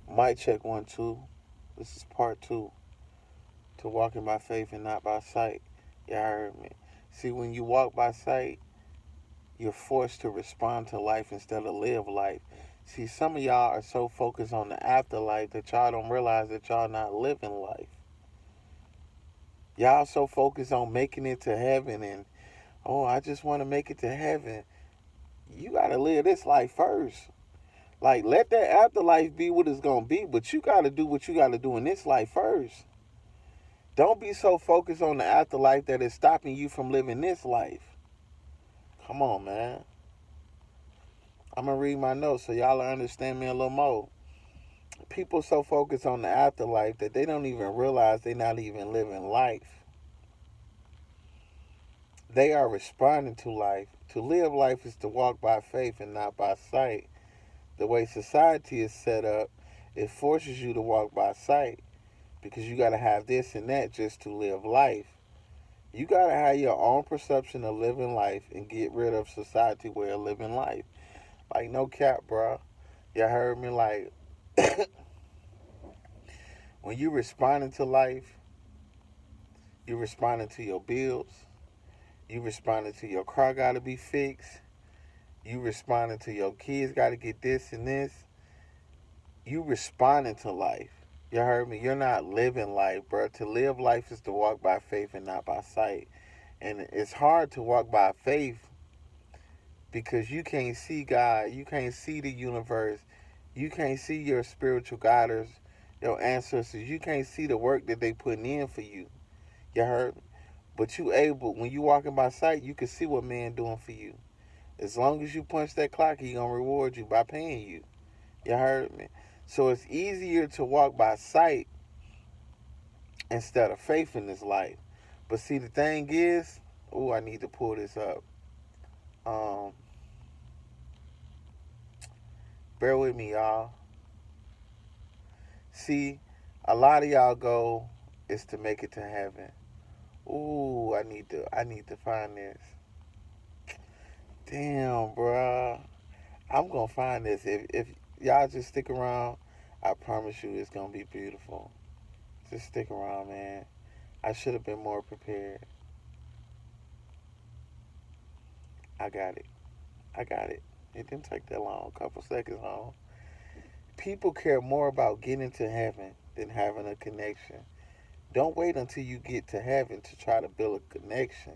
Mic check 1 2. This is part 2 to walking by faith and not by sight. You heard me. See, when you walk by sight, you're forced to respond to life instead of live life. See, some of y'all are so focused on the afterlife that y'all don't realize that y'all not living life. Y'all so focused on making it to heaven and, oh, I just want to make it to heaven. You got to live this life first. Like, let that afterlife be what it's going to be, but you got to do what you got to do in this life first. Don't be so focused on the afterlife that it's stopping you from living this life. Come on, man. I'm going to read my notes so y'all will understand me a little more. People so focused on the afterlife that they don't even realize they're not even living life. They are responding to life. To live life is to walk by faith and not by sight. The way society is set up, it forces you to walk by sight because you got to have this and that just to live life. You got to have your own perception of living life and get rid of society way of living life. Like, no cap, bro. You heard me? Like, when you responding to life, you responding to your bills, you responding to your car got to be fixed, you responding to your kids got to get this and this. You responding to life. You heard me? You're not living life, bro. To live life is to walk by faith and not by sight. And it's hard to walk by faith because you can't see God, you can't see the universe, you can't see your spiritual guiders, your ancestors, you can't see the work that they putting in for you. You heard me? But you able, when you walking by sight, you can see what man doing for you. As long as you punch that clock, he gonna reward you by paying you. You heard me? So it's easier to walk by sight instead of faith in this life. But see, the thing is, oh, I need to pull this up. Um, Bear with me, y'all. See, a lot of y'all go is to make it to heaven. Ooh, I need to find this. Damn, bruh. I'm gonna find this. If y'all just stick around, I promise you it's gonna be beautiful. Just stick around, man. I should have been more prepared. I got it. I got it. It didn't take that long. A couple seconds long. People care more about getting to heaven than having a connection. Don't wait until you get to heaven to try to build a connection.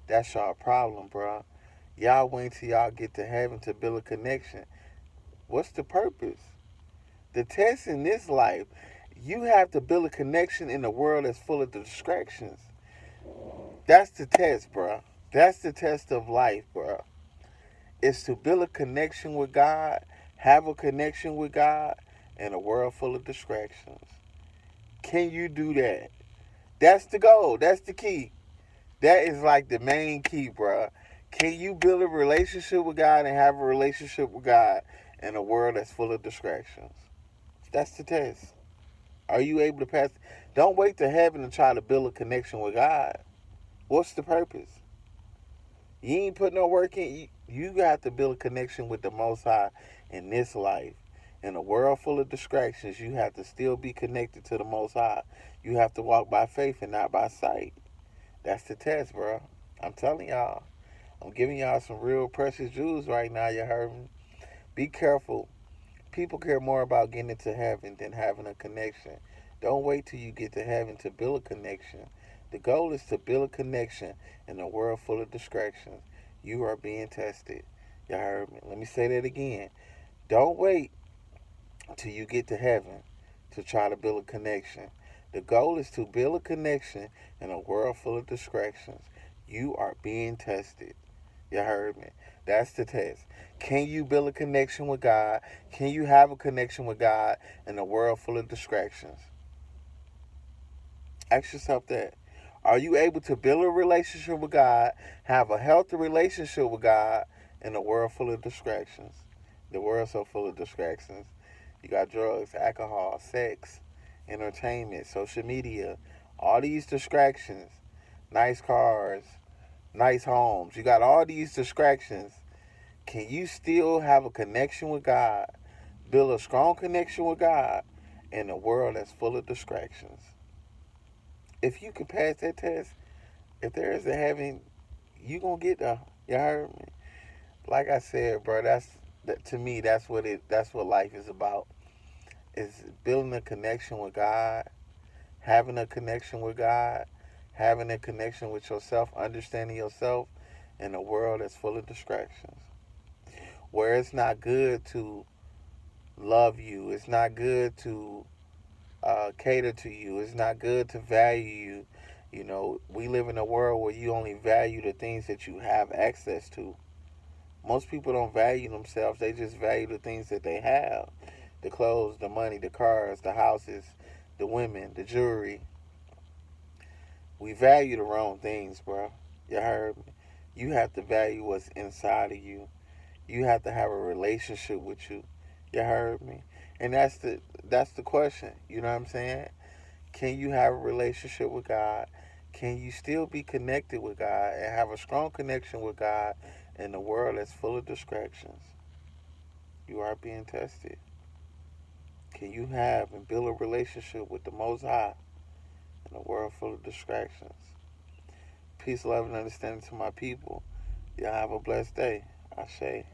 That's y'all problem, bro. Y'all wait till y'all get to heaven to build a connection. What's the purpose? The test in this life, you have to build a connection in a world that's full of distractions. That's the test, bro. That's the test of life, bro. It's to build a connection with God, have a connection with God in a world full of distractions. Can you do that? That's the goal. That's the key. That is like the main key, bro. Can you build a relationship with God and have a relationship with God in a world that's full of distractions? That's the test. Are you able to pass? Don't wait to heaven and try to build a connection with God. What's the purpose? You ain't put no work in. You got to build a connection with the Most High in this life. In a world full of distractions, you have to still be connected to the Most High. You have to walk by faith and not by sight. That's the test, bro. I'm telling y'all. I'm giving y'all some real precious jewels right now. You heard me? Be careful. People care more about getting into heaven than having a connection. Don't wait till you get to heaven to build a connection. The goal is to build a connection in a world full of distractions. You are being tested. You heard me? Let me say that again. Don't wait till you get to heaven to try to build a connection. The goal is to build a connection in a world full of distractions. You are being tested. You heard me. That's the test. Can you build a connection with God? Can you have a connection with God in a world full of distractions? Ask yourself that. Are you able to build a relationship with God, have a healthy relationship with God in a world full of distractions? The world's so full of distractions. You got drugs, alcohol, sex, entertainment, social media, all these distractions, nice cars, nice homes. You got all these distractions. Can you still have a connection with God? Build a strong connection with God in a world that's full of distractions. If you can pass that test, if there is a heaven, you gonna get there. You heard me? Like I said, bro, to me that's what life is about. Is building a connection with God, having a connection with God, having a connection with yourself, understanding yourself in a world that's full of distractions. Where it's not good to love you, it's not good to cater to you, it's not good to value you. You know, we live in a world where you only value the things that you have access to. Most people don't value themselves, they just value the things that they have: the clothes, the money, the cars, the houses, the women, the jewelry. We value the wrong things, bro. You heard me? You have to value what's inside of you. You have to have a relationship with you. You heard me? And that's the question. You know what I'm saying? Can you have a relationship with God? Can you still be connected with God and have a strong connection with God in a world that's full of distractions? You are being tested. Can you have and build a relationship with the Most High in a world full of distractions? Peace, love, and understanding to my people. Y'all have a blessed day. Ashe.